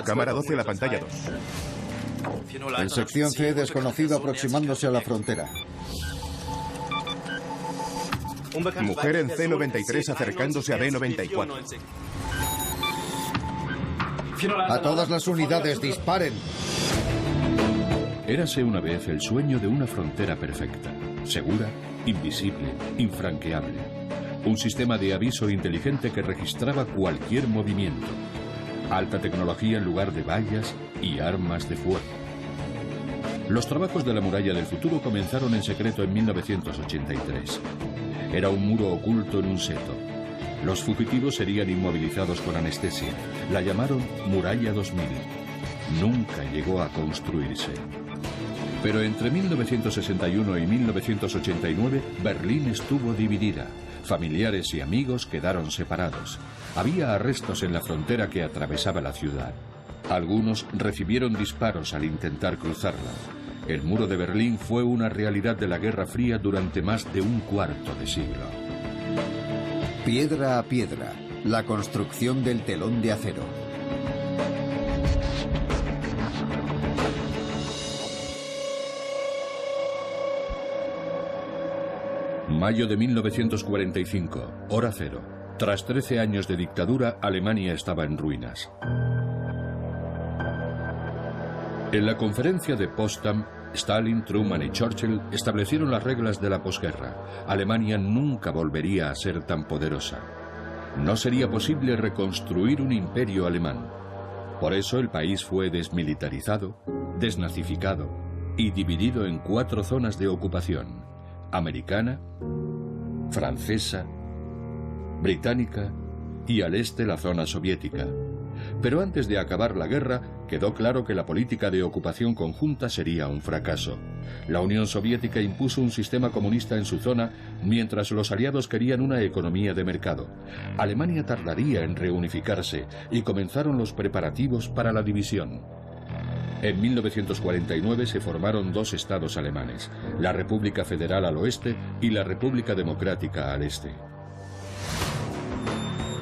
Cámara 12, la pantalla 2. En sección C, desconocido aproximándose a la frontera. Mujer en C93 acercándose a B94. A todas las unidades, disparen. Érase una vez el sueño de una frontera perfecta, segura, invisible, infranqueable. Un sistema de aviso inteligente que registraba cualquier movimiento. Alta tecnología en lugar de vallas y armas de fuego. Los trabajos de la muralla del futuro comenzaron en secreto en 1983. Era un muro oculto en un seto. Los fugitivos serían inmovilizados con anestesia. La llamaron Muralla 2000. Nunca llegó a construirse. Pero entre 1961 y 1989, Berlín estuvo dividida. Familiares y amigos quedaron separados. Había arrestos en la frontera que atravesaba la ciudad. Algunos recibieron disparos al intentar cruzarla. El muro de Berlín fue una realidad de la Guerra Fría durante más de un cuarto de siglo. Piedra a piedra, la construcción del telón de acero. Mayo de 1945, hora cero. Tras 13 años de dictadura, Alemania estaba en ruinas. En la conferencia de Potsdam, Stalin, Truman y Churchill establecieron las reglas de la posguerra. Alemania nunca volvería a ser tan poderosa. No sería posible reconstruir un imperio alemán. Por eso el país fue desmilitarizado, desnazificado y dividido en 4 zonas de ocupación: americana, francesa, británica y al este la zona soviética. Pero antes de acabar la guerra, quedó claro que la política de ocupación conjunta sería un fracaso. La Unión Soviética impuso un sistema comunista en su zona, mientras los aliados querían una economía de mercado. Alemania tardaría en reunificarse y comenzaron los preparativos para la división. En 1949 se formaron 2 estados alemanes, la República Federal al oeste y la República Democrática al este.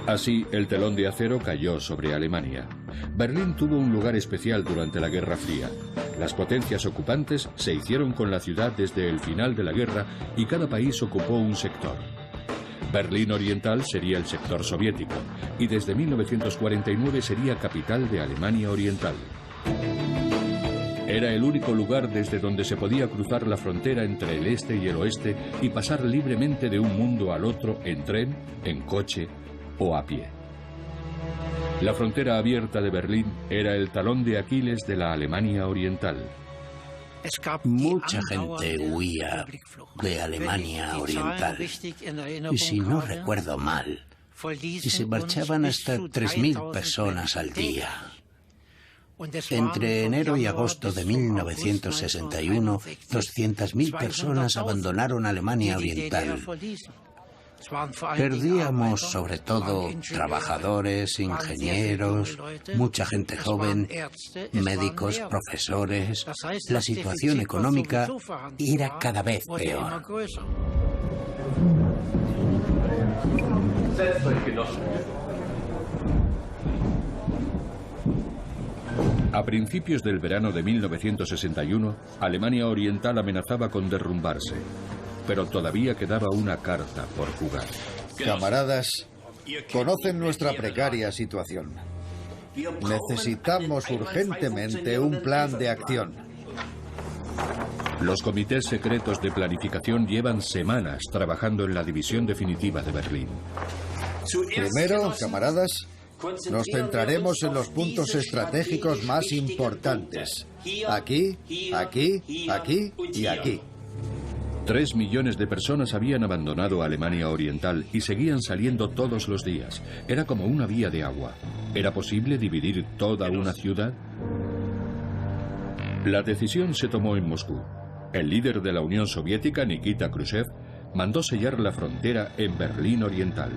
Así, el telón de acero cayó sobre Alemania. Berlín tuvo un lugar especial durante la Guerra Fría. Las potencias ocupantes se hicieron con la ciudad desde el final de la guerra y cada país ocupó un sector. Berlín Oriental sería el sector soviético y desde 1949 sería capital de Alemania Oriental. Era el único lugar desde donde se podía cruzar la frontera entre el este y el oeste y pasar libremente de un mundo al otro en tren, en coche o a pie. La frontera abierta de Berlín era el talón de Aquiles de la Alemania Oriental. Mucha gente huía de Alemania Oriental. Y si no recuerdo mal, se marchaban hasta 3.000 personas al día. Entre enero y agosto de 1961, 200.000 personas abandonaron Alemania Oriental. Perdíamos sobre todo trabajadores, ingenieros, mucha gente joven, médicos, profesores. La situación económica era cada vez peor. A principios del verano de 1961, Alemania Oriental amenazaba con derrumbarse. Pero todavía quedaba una carta por jugar. Camaradas, conocen nuestra precaria situación. Necesitamos urgentemente un plan de acción. Los comités secretos de planificación llevan semanas trabajando en la división definitiva de Berlín. Primero, camaradas, nos centraremos en los puntos estratégicos más importantes. Aquí, aquí, aquí y aquí. 3 millones de personas habían abandonado Alemania Oriental y seguían saliendo todos los días. Era como una vía de agua. ¿Era posible dividir toda una ciudad? La decisión se tomó en Moscú. El líder de la Unión Soviética, Nikita Khrushchev, mandó sellar la frontera en Berlín Oriental.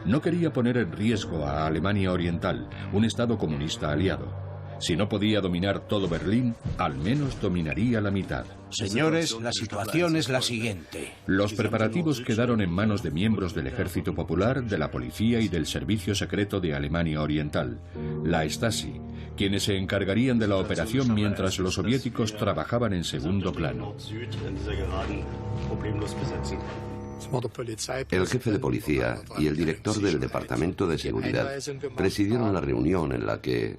No quería poner en riesgo a Alemania Oriental, un estado comunista aliado. Si no podía dominar todo Berlín, al menos dominaría la mitad. Señores, la situación es la siguiente. Los preparativos quedaron en manos de miembros del Ejército Popular, de la Policía y del Servicio Secreto de Alemania Oriental, la Stasi, quienes se encargarían de la operación mientras los soviéticos trabajaban en segundo plano. El jefe de policía y el director del Departamento de Seguridad presidieron la reunión en la que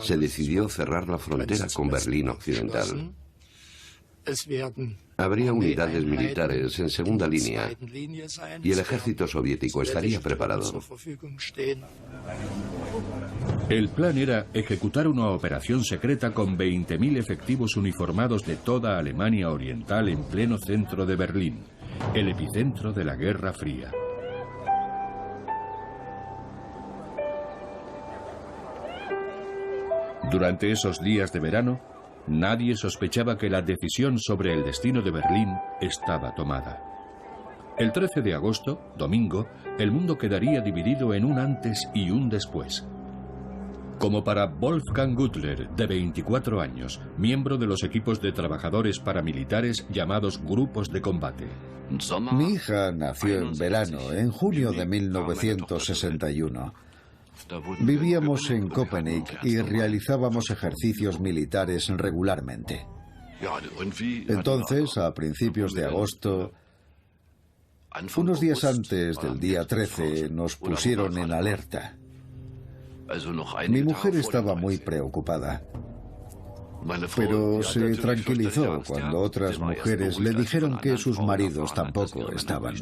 se decidió cerrar la frontera con Berlín Occidental. Habría unidades militares en segunda línea y el ejército soviético estaría preparado. El plan era ejecutar una operación secreta con 20.000 efectivos uniformados de toda Alemania Oriental en pleno centro de Berlín, el epicentro de la Guerra Fría. Durante esos días de verano, nadie sospechaba que la decisión sobre el destino de Berlín estaba tomada. El 13 de agosto, domingo, el mundo quedaría dividido en un antes y un después. Como para Wolfgang Gutler, de 24 años, miembro de los equipos de trabajadores paramilitares llamados grupos de combate. Mi hija nació en verano, en junio de 1961. Vivíamos en Köpenick y realizábamos ejercicios militares regularmente. Entonces, a principios de agosto, unos días antes del día 13, nos pusieron en alerta. Mi mujer estaba muy preocupada, pero se tranquilizó cuando otras mujeres le dijeron que sus maridos tampoco estaban.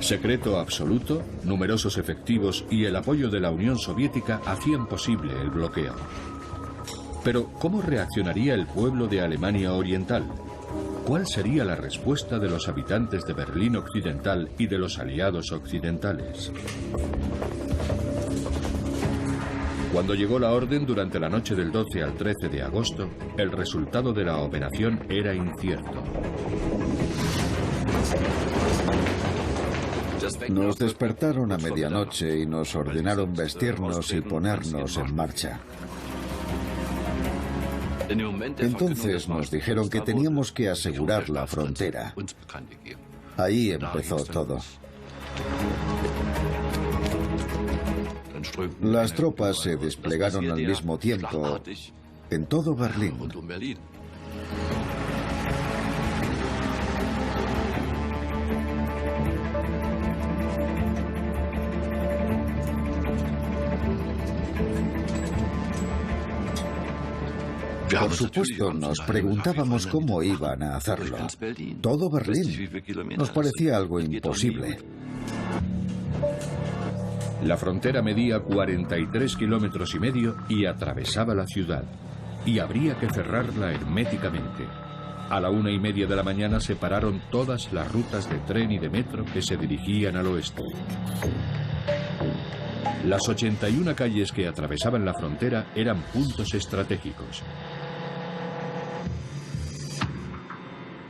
Secreto absoluto, numerosos efectivos y el apoyo de la Unión Soviética hacían posible el bloqueo. Pero, ¿cómo reaccionaría el pueblo de Alemania Oriental? ¿Cuál sería la respuesta de los habitantes de Berlín Occidental y de los aliados occidentales? Cuando llegó la orden durante la noche del 12 al 13 de agosto, el resultado de la operación era incierto. Nos despertaron a medianoche y nos ordenaron vestirnos y ponernos en marcha. Entonces nos dijeron que teníamos que asegurar la frontera. Ahí empezó todo. Las tropas se desplegaron al mismo tiempo en todo Berlín. Por supuesto, nos preguntábamos cómo iban a hacerlo. Todo Berlín. Nos parecía algo imposible. La frontera medía 43,5 kilómetros y atravesaba la ciudad. Y habría que cerrarla herméticamente. A la 1:30 de la mañana se pararon todas las rutas de tren y de metro que se dirigían al oeste. Las 81 calles que atravesaban la frontera eran puntos estratégicos.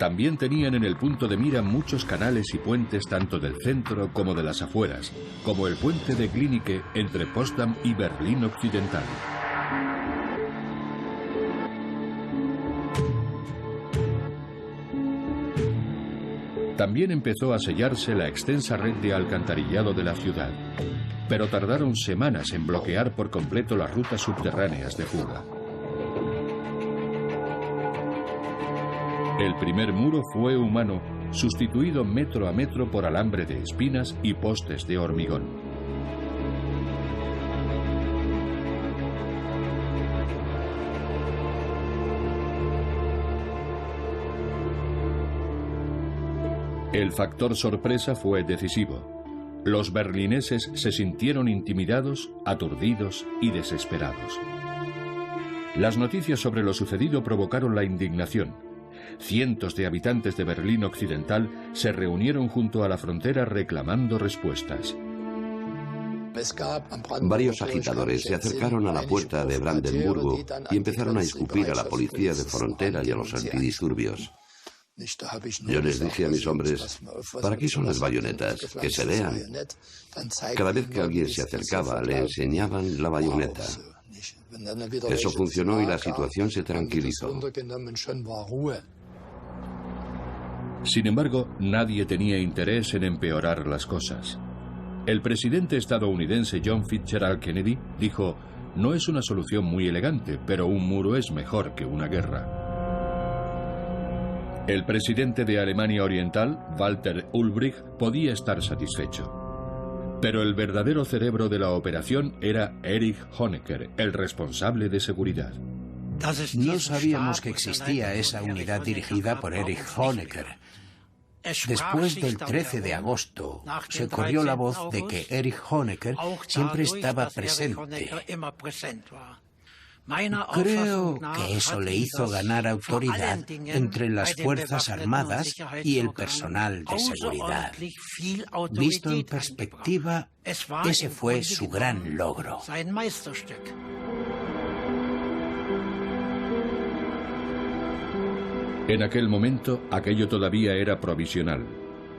También tenían en el punto de mira muchos canales y puentes tanto del centro como de las afueras, como el puente de Glienicke entre Potsdam y Berlín Occidental. También empezó a sellarse la extensa red de alcantarillado de la ciudad, pero tardaron semanas en bloquear por completo las rutas subterráneas de fuga. El primer muro fue humano, sustituido metro a metro por alambre de espinas y postes de hormigón. El factor sorpresa fue decisivo. Los berlineses se sintieron intimidados, aturdidos y desesperados. Las noticias sobre lo sucedido provocaron la indignación. Cientos de habitantes de Berlín Occidental se reunieron junto a la frontera reclamando respuestas. Varios agitadores se acercaron a la puerta de Brandenburgo y empezaron a escupir a la policía de frontera y a los antidisturbios. Yo les dije a mis hombres, ¿para qué son las bayonetas? Que se vean. Cada vez que alguien se acercaba, le enseñaban la bayoneta. Eso funcionó y la situación se tranquilizó. Sin embargo, nadie tenía interés en empeorar las cosas. El presidente estadounidense John Fitzgerald Kennedy dijo, no es una solución muy elegante, pero un muro es mejor que una guerra. El presidente de Alemania Oriental, Walter Ulbricht, podía estar satisfecho. Pero el verdadero cerebro de la operación era Erich Honecker, el responsable de seguridad. No sabíamos que existía esa unidad dirigida por Erich Honecker. Después del 13 de agosto, se corrió la voz de que Erich Honecker siempre estaba presente. Creo que eso le hizo ganar autoridad entre las Fuerzas Armadas y el personal de seguridad. Visto en perspectiva, ese fue su gran logro. En aquel momento, aquello todavía era provisional.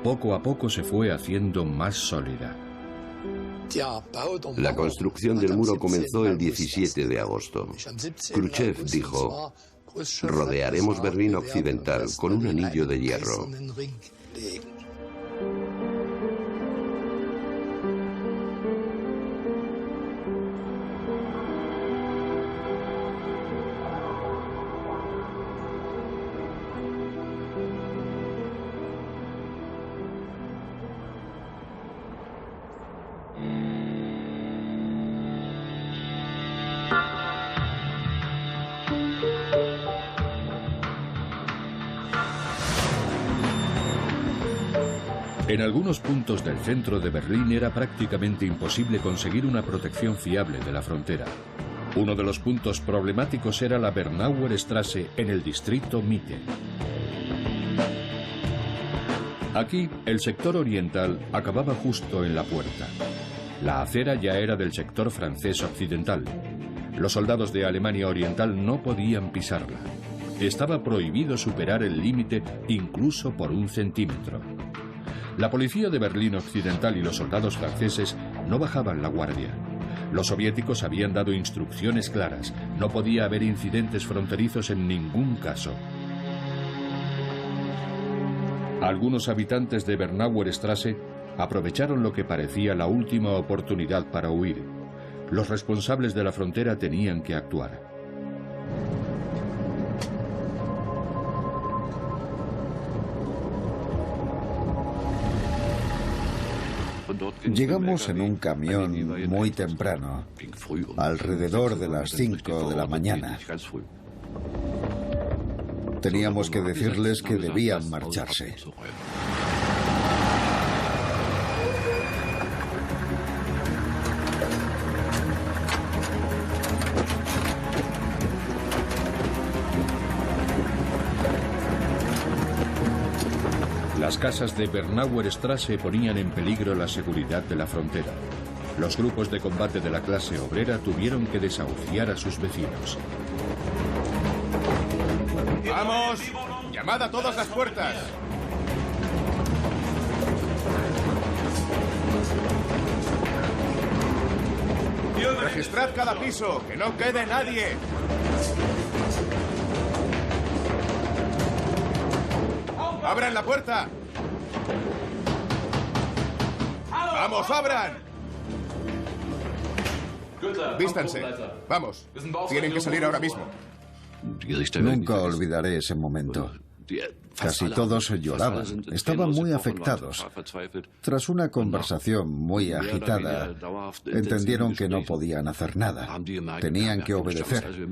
Poco a poco se fue haciendo más sólida. La construcción del muro comenzó el 17 de agosto. Khrushchev dijo, rodearemos Berlín Occidental con un anillo de hierro. En algunos puntos del centro de Berlín era prácticamente imposible conseguir una protección fiable de la frontera. Uno de los puntos problemáticos era la Bernauer Straße en el distrito Mitte. Aquí, el sector oriental acababa justo en la puerta. La acera ya era del sector francés occidental. Los soldados de Alemania Oriental no podían pisarla. Estaba prohibido superar el límite incluso por 1 centímetro. La policía de Berlín Occidental y los soldados franceses no bajaban la guardia. Los soviéticos habían dado instrucciones claras. No podía haber incidentes fronterizos en ningún caso. Algunos habitantes de Bernauer Straße aprovecharon lo que parecía la última oportunidad para huir. Los responsables de la frontera tenían que actuar. Llegamos en un camión muy temprano, alrededor de las 5 de la mañana. Teníamos que decirles que debían marcharse. Las casas de Bernauer Straße ponían en peligro la seguridad de la frontera. Los grupos de combate de la clase obrera tuvieron que desahuciar a sus vecinos. ¡Vamos! ¡Llamad a todas las puertas! ¡Registrad cada piso! ¡Que no quede nadie! ¡Abran la puerta! ¡Vamos, abran! Vístanse. Vamos. Tienen que salir ahora mismo. Nunca olvidaré ese momento. Casi todos lloraban. Estaban muy afectados. Tras una conversación muy agitada, entendieron que no podían hacer nada. Tenían que obedecer.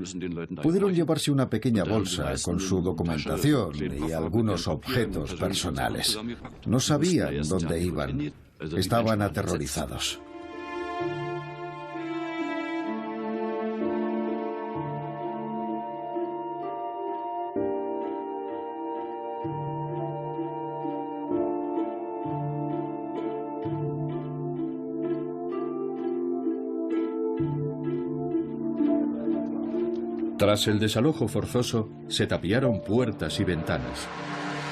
Pudieron llevarse una pequeña bolsa con su documentación y algunos objetos personales. No sabían dónde iban. Estaban aterrorizados. Tras el desalojo forzoso, se tapiaron puertas y ventanas.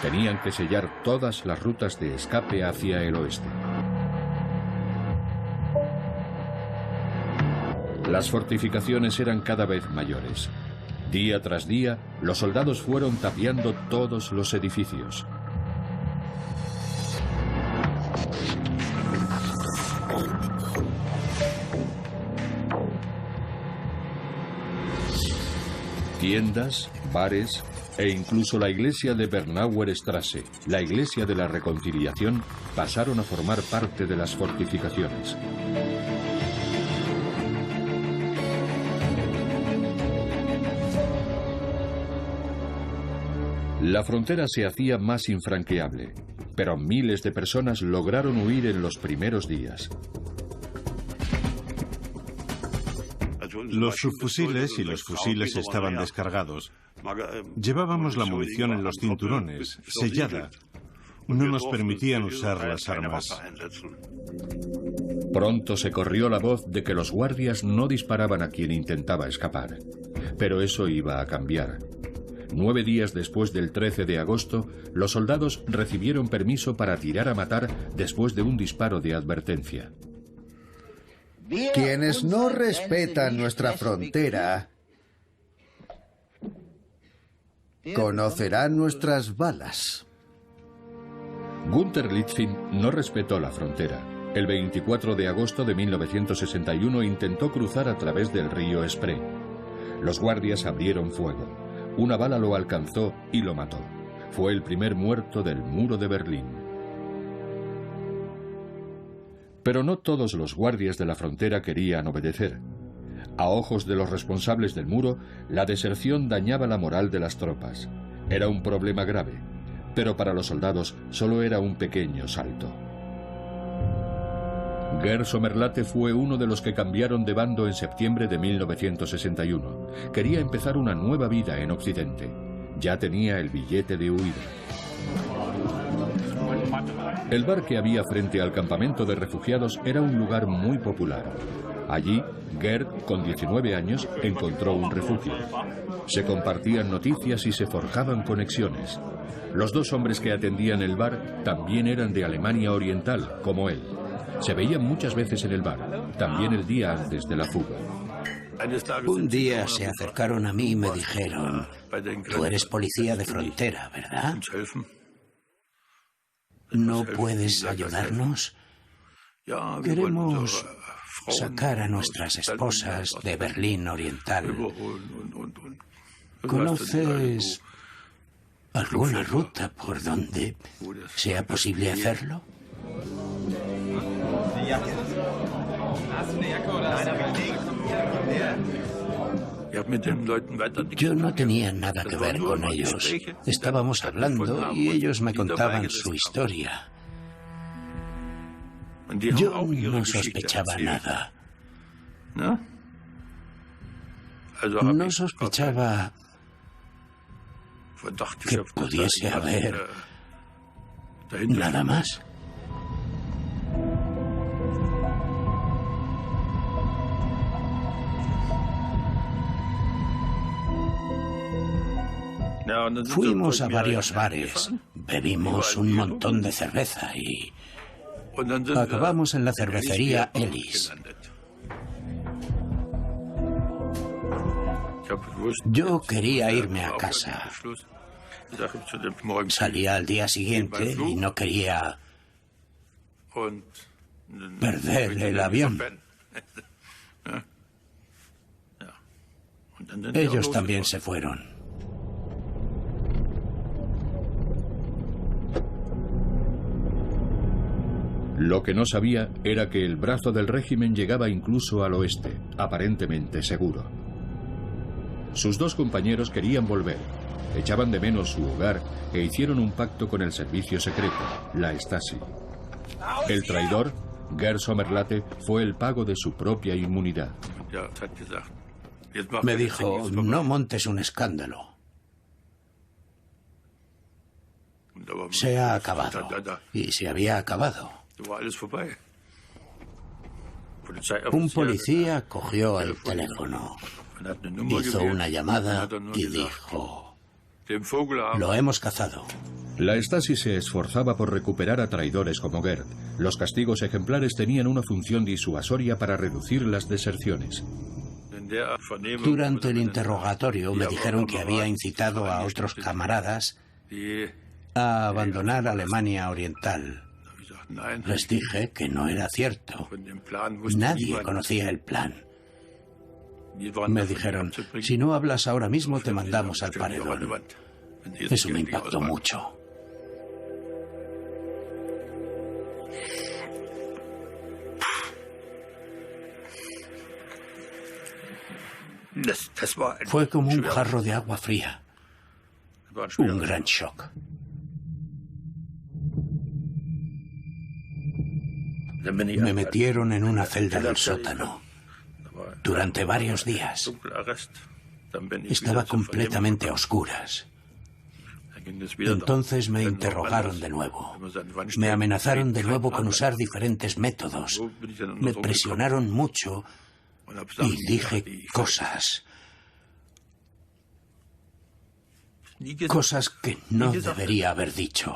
Tenían que sellar todas las rutas de escape hacia el oeste. Las fortificaciones eran cada vez mayores. Día tras día, los soldados fueron tapiando todos los edificios. Tiendas, bares e incluso la iglesia de Bernauer Straße, la iglesia de la Reconciliación, pasaron a formar parte de las fortificaciones. La frontera se hacía más infranqueable, pero miles de personas lograron huir en los primeros días. Los subfusiles y los fusiles estaban descargados. Llevábamos la munición en los cinturones, sellada. No nos permitían usar las armas. Pronto se corrió la voz de que los guardias no disparaban a quien intentaba escapar. Pero eso iba a cambiar. 9 días después del 13 de agosto, los soldados recibieron permiso para tirar a matar después de un disparo de advertencia. Quienes no respetan nuestra frontera conocerán nuestras balas. Günther Litvin no respetó la frontera. El 24 de agosto de 1961 intentó cruzar a través del río Spree. Los guardias abrieron fuego. Una bala lo alcanzó y lo mató. Fue el primer muerto del muro de Berlín. Pero no todos los guardias de la frontera querían obedecer. A ojos de los responsables del muro, la deserción dañaba la moral de las tropas. Era un problema grave, pero para los soldados solo era un pequeño salto. Gerd Sommerlatte fue uno de los que cambiaron de bando en septiembre de 1961. Quería empezar una nueva vida en Occidente. Ya tenía el billete de huida. El bar que había frente al campamento de refugiados era un lugar muy popular. Allí, Gerd, con 19 años, encontró un refugio. Se compartían noticias y se forjaban conexiones. Los 2 hombres que atendían el bar también eran de Alemania Oriental, como él. Se veían muchas veces en el bar, también el día antes de la fuga. Un día se acercaron a mí y me dijeron: tú eres policía de frontera, ¿verdad? ¿No puedes ayudarnos? Queremos sacar a nuestras esposas de Berlín Oriental. ¿Conoces alguna ruta por donde sea posible hacerlo? Yo no tenía nada que ver con ellos. Estábamos hablando y ellos me contaban su historia. Yo no sospechaba nada. No sospechaba que pudiese haber nada más. Fuimos a varios bares, bebimos un montón de cerveza y acabamos en la cervecería Ellis. Yo quería irme a casa. Salía al día siguiente y no quería perder el avión. Ellos también se fueron. Lo que no sabía era que el brazo del régimen llegaba incluso al oeste, aparentemente seguro. Sus 2 compañeros querían volver, echaban de menos su hogar e hicieron un pacto con el servicio secreto, la Stasi. El traidor, Gerd Sommerlatte, fue el pago de su propia inmunidad. Me dijo: no montes un escándalo. Se ha acabado. Y se había acabado. Un policía cogió el teléfono. Hizo una llamada y dijo: "Lo hemos cazado". La Stasi se esforzaba por recuperar a traidores como Gerd. Los castigos ejemplares tenían una función disuasoria para reducir las deserciones. Durante el interrogatorio me dijeron que había incitado a otros camaradas a abandonar Alemania Oriental. Les dije que no era cierto. Nadie conocía el plan. Me dijeron: "Si no hablas ahora mismo, te mandamos al paredón". Eso me impactó mucho. Fue como un jarro de agua fría. Un gran shock. Me metieron en una celda del sótano. Durante varios días. Estaba completamente a oscuras. Entonces me interrogaron de nuevo. Me amenazaron de nuevo con usar diferentes métodos. Me presionaron mucho y dije cosas. Cosas que no debería haber dicho.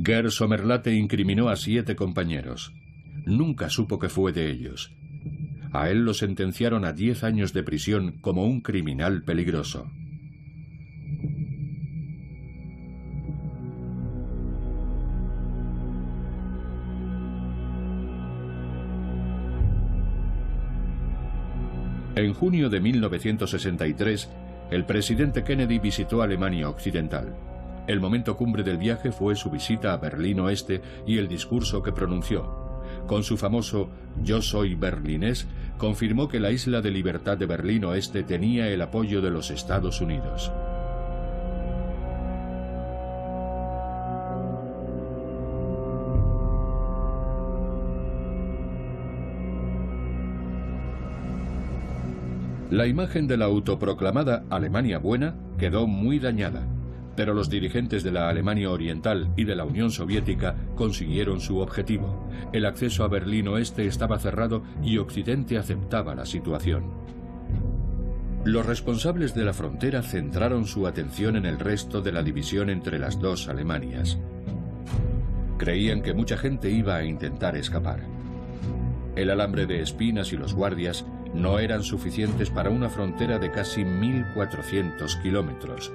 Gerd Sommerlatte incriminó a 7 compañeros. Nunca supo qué fue de ellos. A él lo sentenciaron a 10 años de prisión como un criminal peligroso. En junio de 1963, el presidente Kennedy visitó Alemania Occidental. El momento cumbre del viaje fue su visita a Berlín Oeste y el discurso que pronunció. Con su famoso "Yo soy berlinés", confirmó que la isla de libertad de Berlín Oeste tenía el apoyo de los Estados Unidos. La imagen de la autoproclamada Alemania buena quedó muy dañada, pero los dirigentes de la Alemania Oriental y de la Unión Soviética consiguieron su objetivo. El acceso a Berlín Oeste estaba cerrado y Occidente aceptaba la situación. Los responsables de la frontera centraron su atención en el resto de la división entre las dos Alemanias. Creían que mucha gente iba a intentar escapar. El alambre de espinas y los guardias no eran suficientes para una frontera de casi 1.400 kilómetros.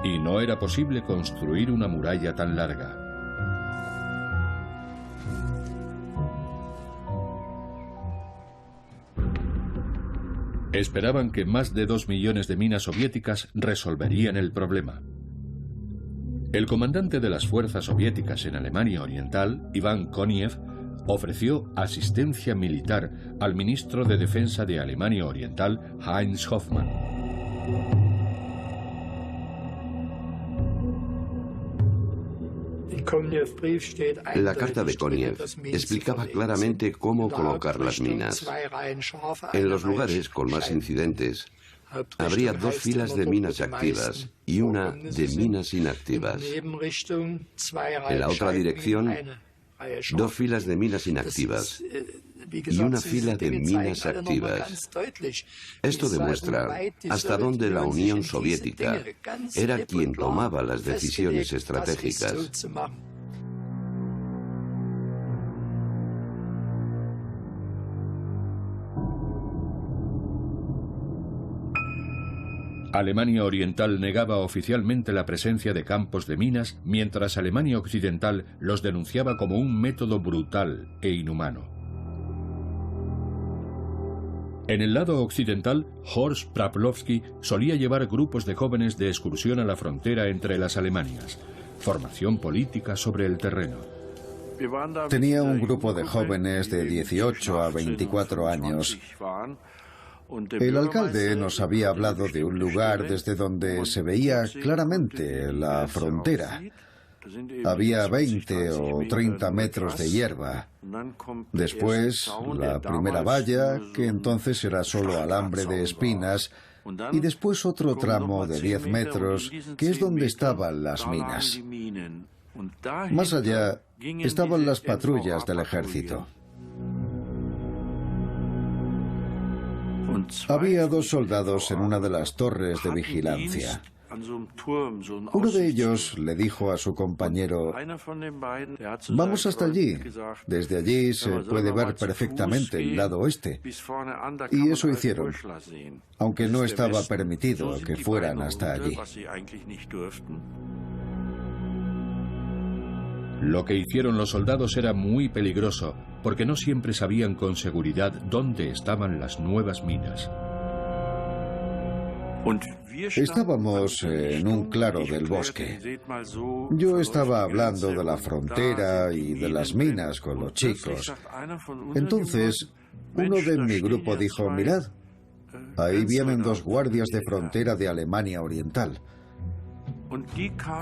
Y no era posible construir una muralla tan larga. Esperaban que más de 2 millones de minas soviéticas resolverían el problema. El comandante de las fuerzas soviéticas en Alemania Oriental, Iván Koniev, ofreció asistencia militar al ministro de Defensa de Alemania Oriental, Heinz Hoffmann. La carta de Koniev explicaba claramente cómo colocar las minas. En los lugares con más incidentes, habría 2 filas de minas activas y una de minas inactivas. En la otra dirección, 2 filas de minas inactivas y una fila de minas activas. Esto demuestra hasta dónde la Unión Soviética era quien tomaba las decisiones estratégicas. Alemania Oriental negaba oficialmente la presencia de campos de minas, mientras Alemania Occidental los denunciaba como un método brutal e inhumano. En el lado occidental, Horst Pawlowski solía llevar grupos de jóvenes de excursión a la frontera entre las Alemanias. Formación política sobre el terreno. Tenía un grupo de jóvenes de 18 a 24 años. El alcalde nos había hablado de un lugar desde donde se veía claramente la frontera. Había 20 o 30 metros de hierba. Después, la primera valla, que entonces era solo alambre de espinas, y después otro tramo de 10 metros, que es donde estaban las minas. Más allá estaban las patrullas del ejército. Había 2 soldados en una de las torres de vigilancia. Uno de ellos le dijo a su compañero: vamos hasta allí. Desde allí se puede ver perfectamente el lado oeste. Y eso hicieron, aunque no estaba permitido que fueran hasta allí. Lo que hicieron los soldados era muy peligroso, porque no siempre sabían con seguridad dónde estaban las nuevas minas. Estábamos en un claro del bosque. Yo estaba hablando de la frontera y de las minas con los chicos. Entonces, uno de mi grupo dijo: mirad, ahí vienen 2 guardias de frontera de Alemania Oriental.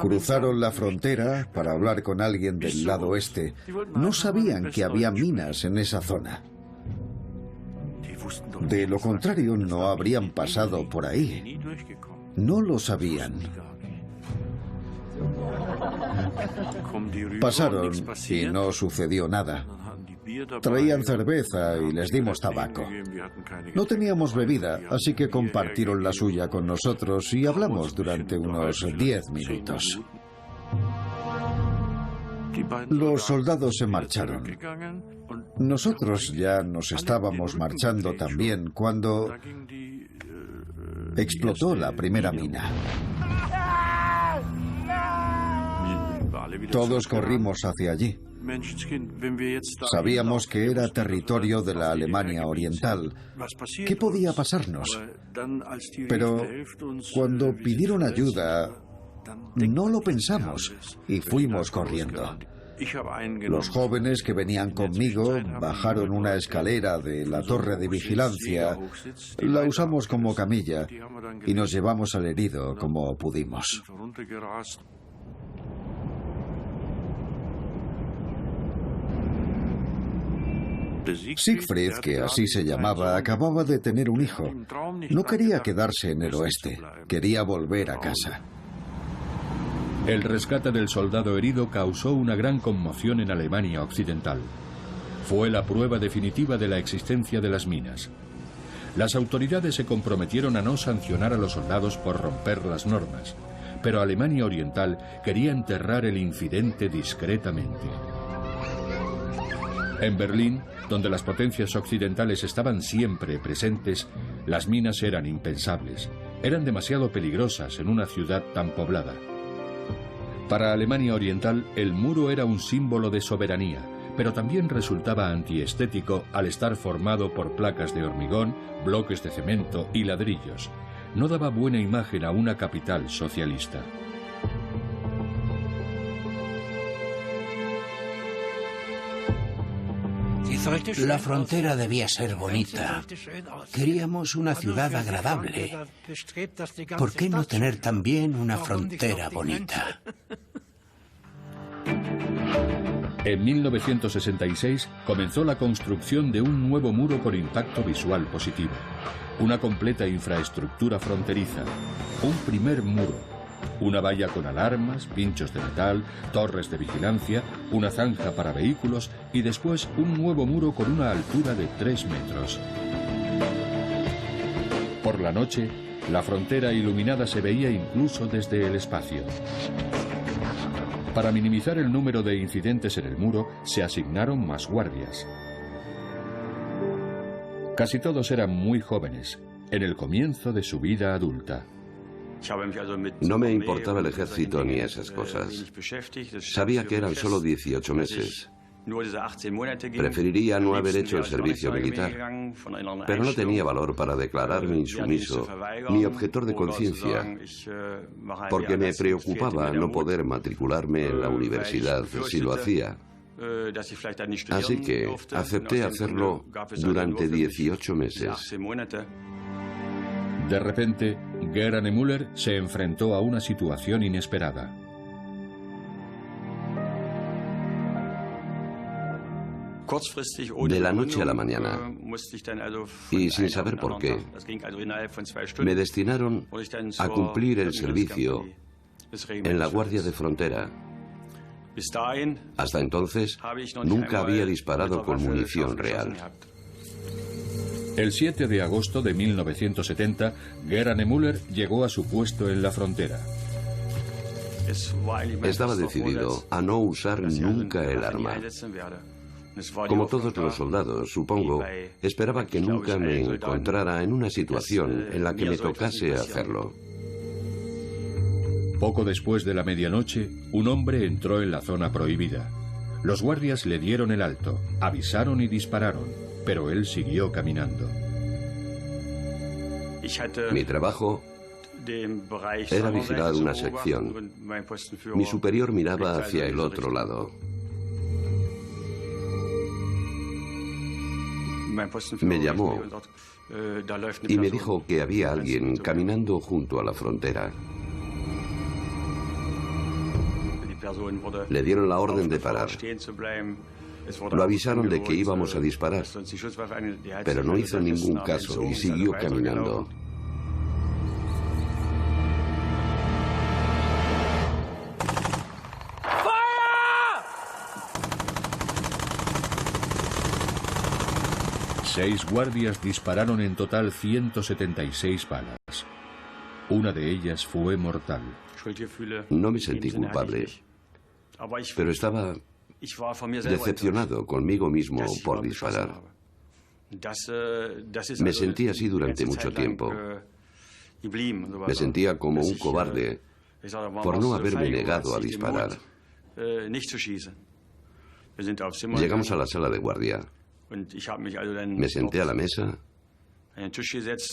Cruzaron la frontera para hablar con alguien del lado oeste. No sabían que había minas en esa zona. De lo contrario, no habrían pasado por ahí. No lo sabían. Pasaron y no sucedió nada. Traían cerveza y les dimos tabaco. No teníamos bebida, así que compartieron la suya con nosotros y hablamos durante unos 10 minutos. Los soldados se marcharon. Nosotros ya nos estábamos marchando también cuando explotó la primera mina. Todos corrimos hacia allí. Sabíamos que era territorio de la Alemania Oriental. ¿Qué podía pasarnos? Pero cuando pidieron ayuda, no lo pensamos y fuimos corriendo. Los jóvenes que venían conmigo bajaron una escalera de la torre de vigilancia, la usamos como camilla y nos llevamos al herido como pudimos. Siegfried, que así se llamaba, acababa de tener un hijo. No quería quedarse en el oeste, quería volver a casa. El rescate del soldado herido causó una gran conmoción en Alemania Occidental. Fue la prueba definitiva de la existencia de las minas. Las autoridades se comprometieron a no sancionar a los soldados por romper las normas, pero Alemania Oriental quería enterrar el incidente discretamente. En Berlín, donde las potencias occidentales estaban siempre presentes, las minas eran impensables. Eran demasiado peligrosas en una ciudad tan poblada. Para Alemania Oriental, el muro era un símbolo de soberanía, pero también resultaba antiestético al estar formado por placas de hormigón, bloques de cemento y ladrillos. No daba buena imagen a una capital socialista. La frontera debía ser bonita. Queríamos una ciudad agradable. ¿Por qué no tener también una frontera bonita? En 1966 comenzó la construcción de un nuevo muro con impacto visual positivo. Una completa infraestructura fronteriza. Un primer muro. Una valla con alarmas, pinchos de metal, torres de vigilancia, una zanja para vehículos y después un nuevo muro con una altura de 3 metros. Por la noche, la frontera iluminada se veía incluso desde el espacio. Para minimizar el número de incidentes en el muro, se asignaron más guardias. Casi todos eran muy jóvenes, en el comienzo de su vida adulta. No me importaba el ejército ni esas cosas. Sabía que eran solo 18 meses. Preferiría no haber hecho el servicio militar, pero no tenía valor para declararme insumiso ni objetor de conciencia, porque me preocupaba no poder matricularme en la universidad si lo hacía. Así que acepté hacerlo durante 18 meses. De repente, Gerhard Müller se enfrentó a una situación inesperada. De la noche a la mañana, y sin saber por qué, me destinaron a cumplir el servicio en la Guardia de Frontera. Hasta entonces, nunca había disparado con munición real. El 7 de agosto de 1970, Geraint Müller llegó a su puesto en la frontera. Estaba decidido a no usar nunca el arma. Como todos los soldados, supongo, esperaba que nunca me encontrara en una situación en la que me tocase hacerlo. Poco después de la medianoche, un hombre entró en la zona prohibida. Los guardias le dieron el alto, avisaron y dispararon, pero él siguió caminando. Mi trabajo era vigilar una sección. Mi superior miraba hacia el otro lado. Me llamó y me dijo que había alguien caminando junto a la frontera. Le dieron la orden de parar. Lo avisaron de que íbamos a disparar, pero no hizo ningún caso y siguió caminando. Seis guardias dispararon en total 176 balas. Una de ellas fue mortal. No me sentí culpable, pero estaba decepcionado conmigo mismo por disparar. Me sentí así durante mucho tiempo. Me sentía como un cobarde por no haberme negado a disparar. Llegamos a la sala de guardia. Me senté a la mesa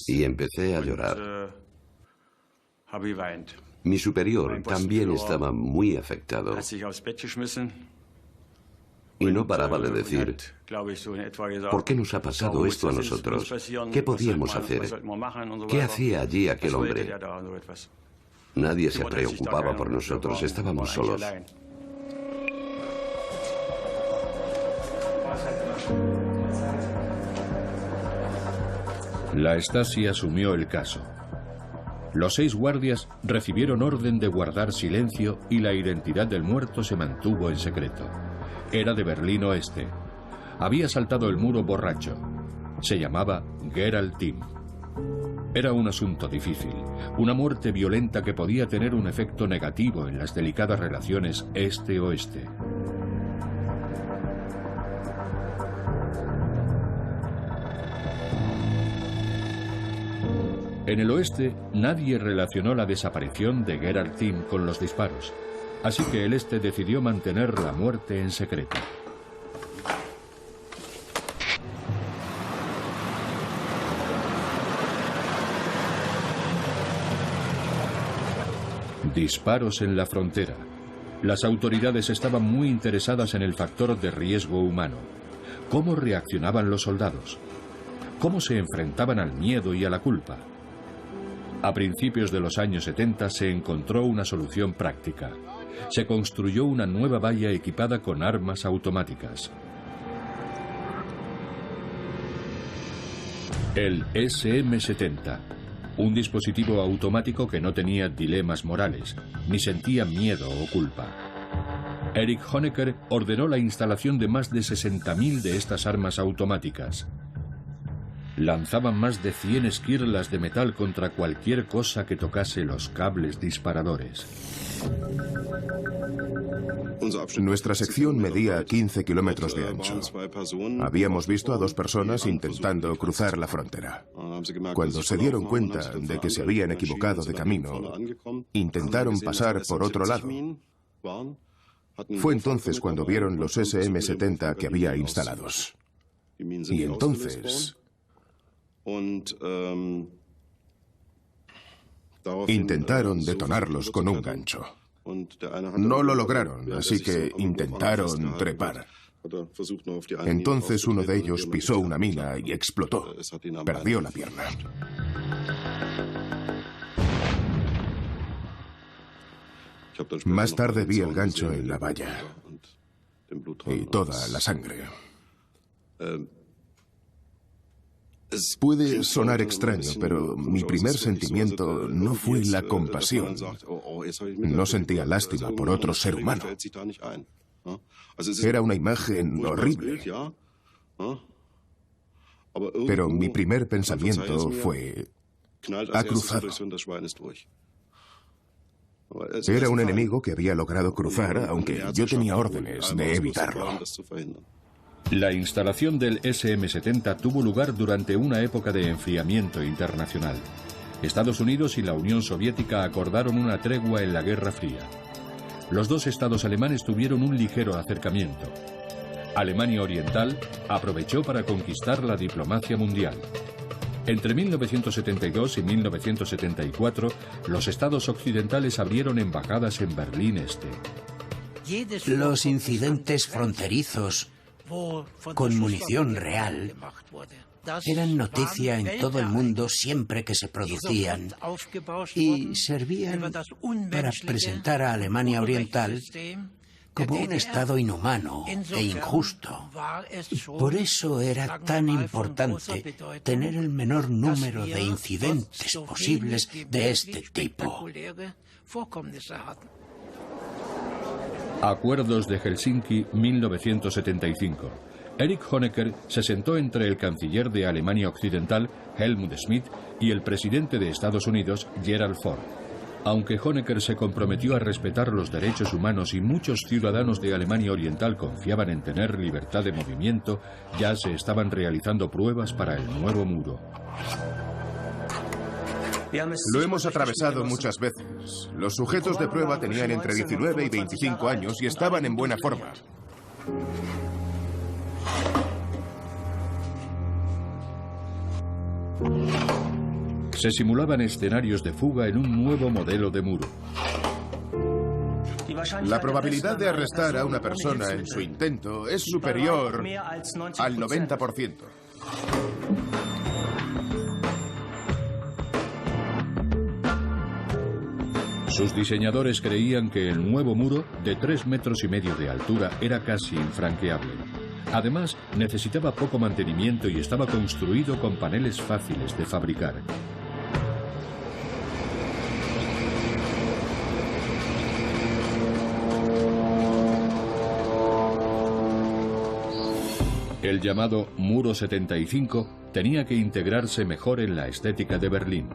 y empecé a llorar. Mi superior también estaba muy afectado y no paraba de decir: ¿por qué nos ha pasado esto a nosotros? ¿Qué podíamos hacer? ¿Qué hacía allí aquel hombre? Nadie se preocupaba por nosotros, estábamos solos. La Stasi asumió el caso. Los 6 guardias recibieron orden de guardar silencio y la identidad del muerto se mantuvo en secreto. Era de Berlín Oeste. Había saltado el muro borracho. Se llamaba Geraint Timm. Era un asunto difícil, una muerte violenta que podía tener un efecto negativo en las delicadas relaciones este-oeste. En el oeste, nadie relacionó la desaparición de Geraint Timm con los disparos, así que el este decidió mantener la muerte en secreto. Disparos en la frontera. Las autoridades estaban muy interesadas en el factor de riesgo humano. ¿Cómo reaccionaban los soldados? ¿Cómo se enfrentaban al miedo y a la culpa? A principios de los años 70 se encontró una solución práctica. Se construyó una nueva valla equipada con armas automáticas. El SM-70, un dispositivo automático que no tenía dilemas morales, ni sentía miedo o culpa. Erich Honecker ordenó la instalación de más de 60.000 de estas armas automáticas. Lanzaban más de 100 esquirlas de metal contra cualquier cosa que tocase los cables disparadores. Nuestra sección medía 15 kilómetros de ancho. Habíamos visto a 2 personas intentando cruzar la frontera. Cuando se dieron cuenta de que se habían equivocado de camino, intentaron pasar por otro lado. Fue entonces cuando vieron los SM-70 que había instalados. Y entonces intentaron detonarlos con un gancho. No lo lograron, así que intentaron trepar. Entonces uno de ellos pisó una mina y explotó. Perdió la pierna. Más tarde vi el gancho en la valla y toda la sangre. Puede sonar extraño, pero mi primer sentimiento no fue la compasión. No sentía lástima por otro ser humano. Era una imagen horrible. Pero mi primer pensamiento fue: ha cruzado. Era un enemigo que había logrado cruzar, aunque yo tenía órdenes de evitarlo. La instalación del SM-70 tuvo lugar durante una época de enfriamiento internacional. Estados Unidos y la Unión Soviética acordaron una tregua en la Guerra Fría. Los dos estados alemanes tuvieron un ligero acercamiento. Alemania Oriental aprovechó para conquistar la diplomacia mundial. Entre 1972 y 1974, los estados occidentales abrieron embajadas en Berlín Este. Los incidentes fronterizos con munición real eran noticia en todo el mundo siempre que se producían y servían para presentar a Alemania Oriental como un estado inhumano e injusto. Por eso era tan importante tener el menor número de incidentes posibles de este tipo. Acuerdos de Helsinki, 1975. Erich Honecker se sentó entre el canciller de Alemania Occidental, Helmut Schmidt, y el presidente de Estados Unidos, Gerald Ford. Aunque Honecker se comprometió a respetar los derechos humanos y muchos ciudadanos de Alemania Oriental confiaban en tener libertad de movimiento, ya se estaban realizando pruebas para el nuevo muro. Lo hemos atravesado muchas veces. Los sujetos de prueba tenían entre 19 y 25 años y estaban en buena forma. Se simulaban escenarios de fuga en un nuevo modelo de muro. La probabilidad de arrestar a una persona en su intento es superior al 90%. Sus diseñadores creían que el nuevo muro, de 3,5 metros de altura, era casi infranqueable. Además, necesitaba poco mantenimiento y estaba construido con paneles fáciles de fabricar. El llamado Muro 75 tenía que integrarse mejor en la estética de Berlín.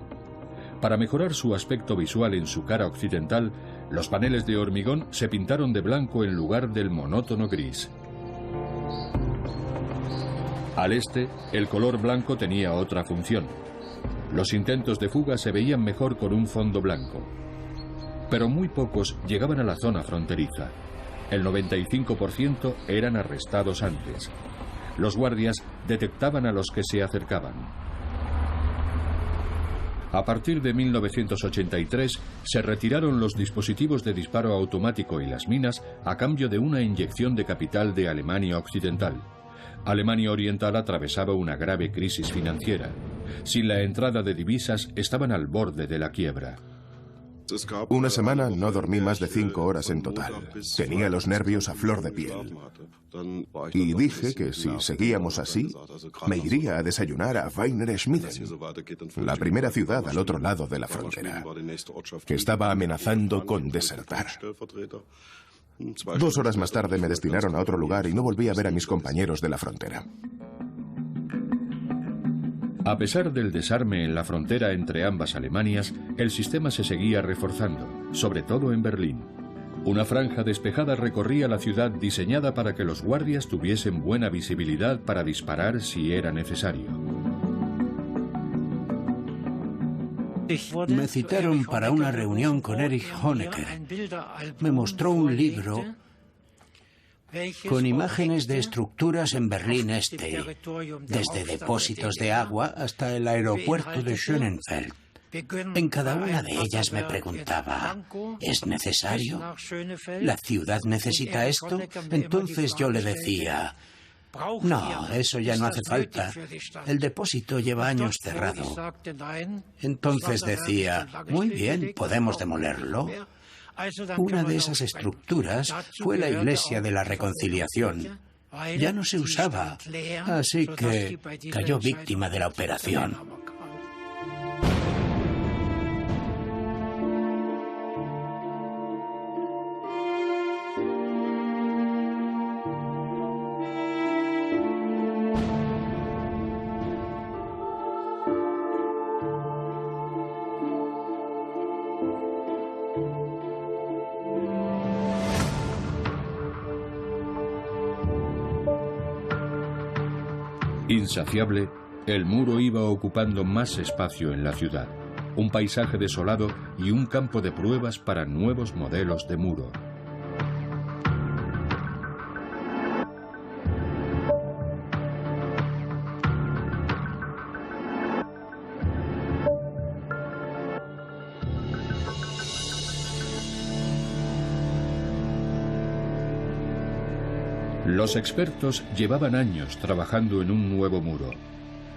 Para mejorar su aspecto visual en su cara occidental, los paneles de hormigón se pintaron de blanco en lugar del monótono gris. Al este, el color blanco tenía otra función. Los intentos de fuga se veían mejor con un fondo blanco. Pero muy pocos llegaban a la zona fronteriza. El 95% eran arrestados antes. Los guardias detectaban a los que se acercaban. A partir de 1983 se retiraron los dispositivos de disparo automático y las minas a cambio de una inyección de capital de Alemania Occidental. Alemania Oriental atravesaba una grave crisis financiera. Sin la entrada de divisas estaban al borde de la quiebra. Una semana no dormí más de 5 horas en total. Tenía los nervios a flor de piel. Y dije que si seguíamos así, me iría a desayunar a Wiener Schmieden, la primera ciudad al otro lado de la frontera, que estaba amenazando con desertar. 2 horas más tarde me destinaron a otro lugar y no volví a ver a mis compañeros de la frontera. A pesar del desarme en la frontera entre ambas Alemanias, el sistema se seguía reforzando, sobre todo en Berlín. Una franja despejada recorría la ciudad diseñada para que los guardias tuviesen buena visibilidad para disparar si era necesario. Me citaron para una reunión con Erich Honecker. Me mostró un libro con imágenes de estructuras en Berlín Este, desde depósitos de agua hasta el aeropuerto de Schönefeld. En cada una de ellas me preguntaba, ¿es necesario? ¿La ciudad necesita esto? Entonces yo le decía, no, eso ya no hace falta. El depósito lleva años cerrado. Entonces decía, muy bien, podemos demolerlo. Una de esas estructuras fue la Iglesia de la Reconciliación. Ya no se usaba, así que cayó víctima de la operación. Insaciable, el muro iba ocupando más espacio en la ciudad, un paisaje desolado y un campo de pruebas para nuevos modelos de muro. Los expertos llevaban años trabajando en un nuevo muro.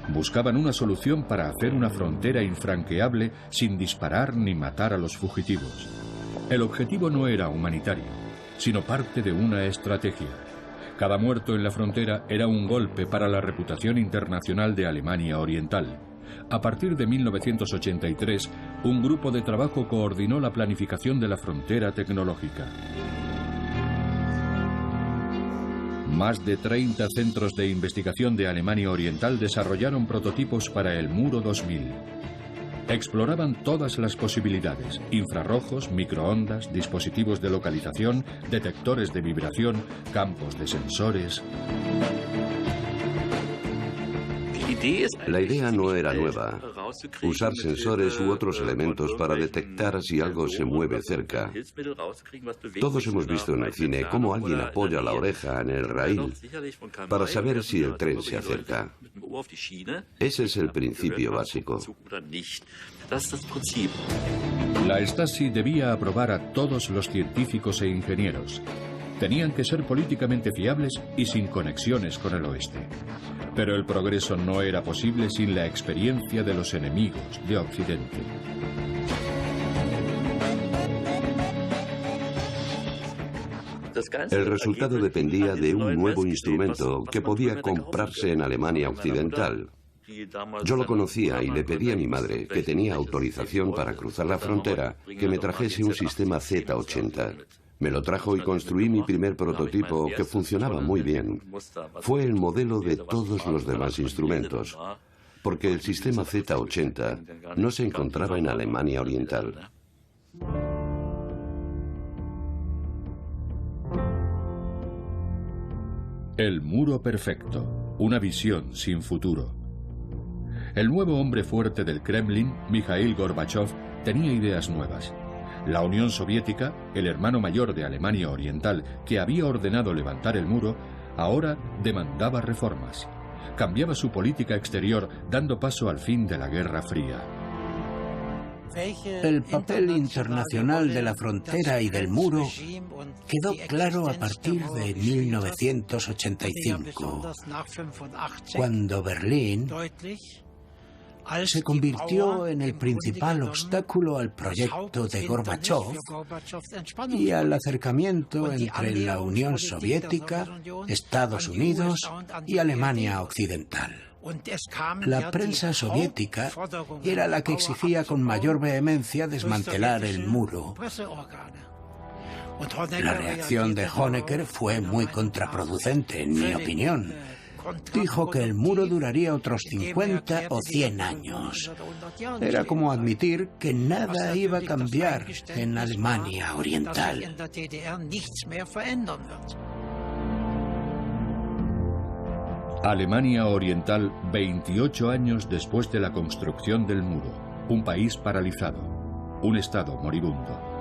Buscaban una solución para hacer una frontera infranqueable sin disparar ni matar a los fugitivos. El objetivo no era humanitario, sino parte de una estrategia. Cada muerto en la frontera era un golpe para la reputación internacional de Alemania Oriental. A partir de 1983, un grupo de trabajo coordinó la planificación de la frontera tecnológica. Más de 30 centros de investigación de Alemania Oriental desarrollaron prototipos para el Muro 2000. Exploraban todas las posibilidades: infrarrojos, microondas, dispositivos de localización, detectores de vibración, campos de sensores. La idea no era nueva. Usar sensores u otros elementos para detectar si algo se mueve cerca. Todos hemos visto en el cine cómo alguien apoya la oreja en el raíl para saber si el tren se acerca. Ese es el principio básico. La Stasi debía aprobar a todos los científicos e ingenieros. Tenían que ser políticamente fiables y sin conexiones con el oeste. Pero el progreso no era posible sin la experiencia de los enemigos de Occidente. El resultado dependía de un nuevo instrumento que podía comprarse en Alemania Occidental. Yo lo conocía y le pedí a mi madre, que tenía autorización para cruzar la frontera, que me trajese un sistema Z80. Me lo trajo y construí mi primer prototipo, que funcionaba muy bien. Fue el modelo de todos los demás instrumentos, porque el sistema Z80 no se encontraba en Alemania Oriental. El muro perfecto, una visión sin futuro. El nuevo hombre fuerte del Kremlin, Mikhail Gorbachev, tenía ideas nuevas. La Unión Soviética, el hermano mayor de Alemania Oriental, que había ordenado levantar el muro, ahora demandaba reformas. Cambiaba su política exterior, dando paso al fin de la Guerra Fría. El papel internacional de la frontera y del muro quedó claro a partir de 1985, cuando Berlín se convirtió en el principal obstáculo al proyecto de Gorbachev y al acercamiento entre la Unión Soviética, Estados Unidos y Alemania Occidental. La prensa soviética era la que exigía con mayor vehemencia desmantelar el muro. La reacción de Honecker fue muy contraproducente, en mi opinión. Dijo que el muro duraría otros 50 o 100 años. Era como admitir que nada iba a cambiar en Alemania Oriental. Alemania Oriental, 28 años después de la construcción del muro. Un país paralizado. Un estado moribundo.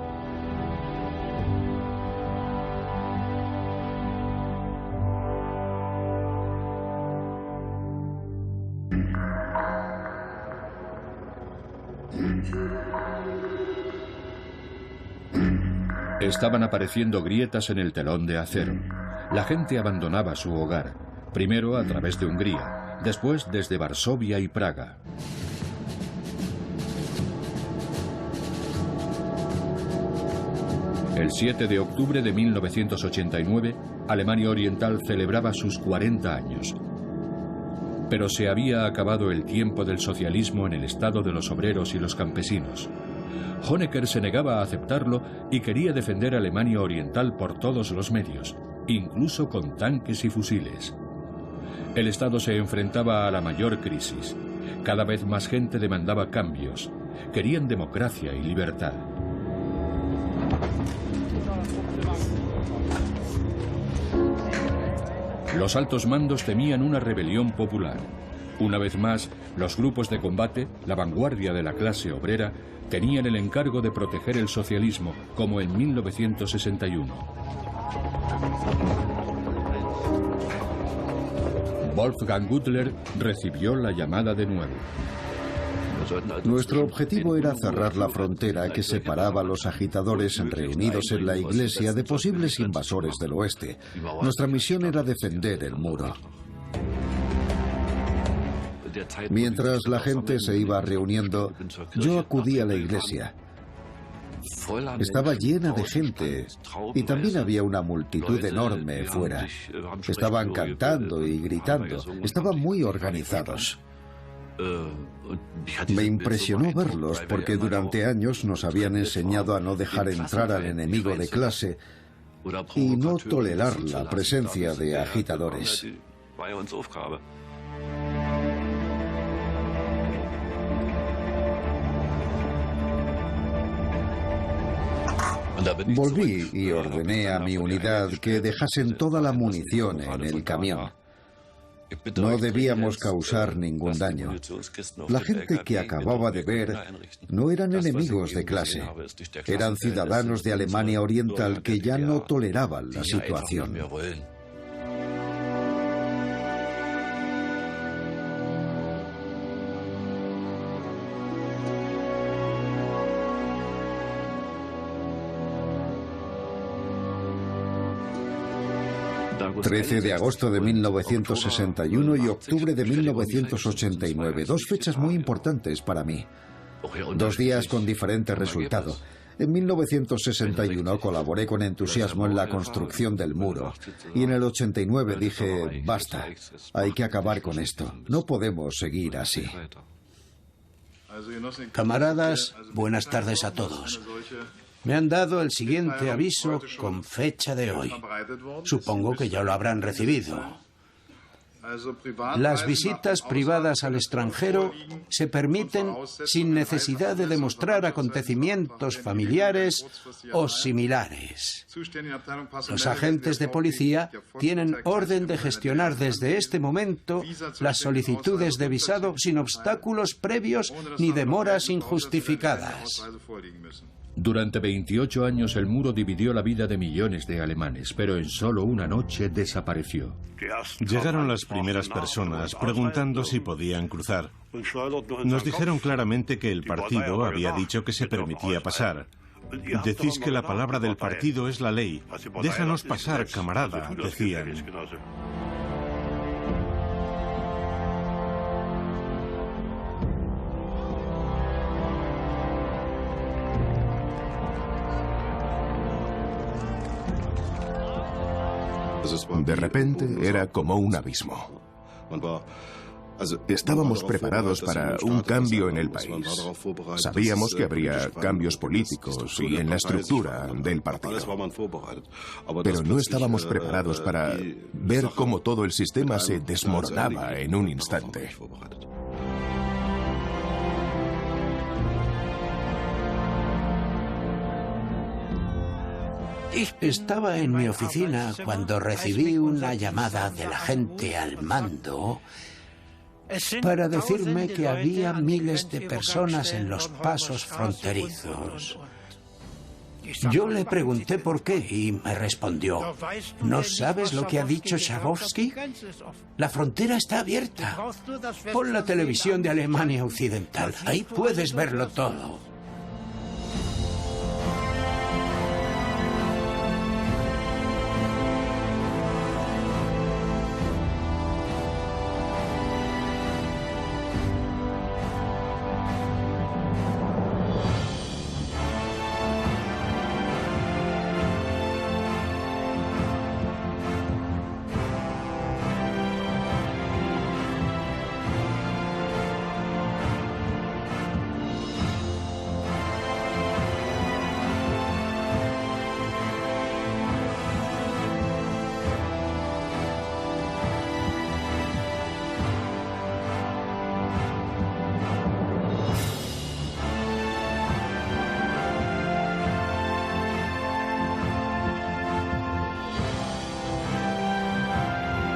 Estaban apareciendo grietas en el telón de acero. La gente abandonaba su hogar, primero a través de Hungría, después desde Varsovia y Praga. El 7 de octubre de 1989, Alemania Oriental celebraba sus 40 años. Pero se había acabado el tiempo del socialismo en el estado de los obreros y los campesinos. Honecker se negaba a aceptarlo y quería defender a Alemania Oriental por todos los medios, incluso con tanques y fusiles. El Estado se enfrentaba a la mayor crisis. Cada vez más gente demandaba cambios. Querían democracia y libertad. Los altos mandos temían una rebelión popular. Una vez más, los grupos de combate, la vanguardia de la clase obrera, tenían el encargo de proteger el socialismo, como en 1961. Wolfgang Gudler recibió la llamada de nuevo. Nuestro objetivo era cerrar la frontera que separaba a los agitadores reunidos en la iglesia de posibles invasores del oeste. Nuestra misión era defender el muro. Mientras la gente se iba reuniendo, yo acudí a la iglesia. Estaba llena de gente y también había una multitud enorme fuera. Estaban cantando y gritando. Estaban muy organizados. Me impresionó verlos porque durante años nos habían enseñado a no dejar entrar al enemigo de clase y no tolerar la presencia de agitadores. Volví y ordené a mi unidad que dejasen toda la munición en el camión. No debíamos causar ningún daño. La gente que acababa de ver no eran enemigos de clase. Eran ciudadanos de Alemania Oriental que ya no toleraban la situación. ...13 de agosto de 1961 y octubre de 1989, dos fechas muy importantes para mí. 2 días con diferente resultado. En 1961 colaboré con entusiasmo en la construcción del muro y en el 89 dije, basta, hay que acabar con esto, no podemos seguir así. Camaradas, buenas tardes a todos. Me han dado el siguiente aviso con fecha de hoy. Supongo que ya lo habrán recibido. Las visitas privadas al extranjero se permiten sin necesidad de demostrar acontecimientos familiares o similares. Los agentes de policía tienen orden de gestionar desde este momento las solicitudes de visado sin obstáculos previos ni demoras injustificadas. Durante 28 años el muro dividió la vida de millones de alemanes, pero en solo una noche desapareció. Llegaron las primeras personas preguntando si podían cruzar. Nos dijeron claramente que el partido había dicho que se permitía pasar. Decís que la palabra del partido es la ley. Déjanos pasar, camarada, decían. De repente era como un abismo. Estábamos preparados para un cambio en el país. Sabíamos que habría cambios políticos y en la estructura del partido. Pero no estábamos preparados para ver cómo todo el sistema se desmoronaba en un instante. Estaba en mi oficina cuando recibí una llamada del agente al mando para decirme que había miles de personas en los pasos fronterizos. Yo le pregunté por qué y me respondió, ¿no sabes lo que ha dicho Schabowski? La frontera está abierta. Pon la televisión de Alemania Occidental, ahí puedes verlo todo.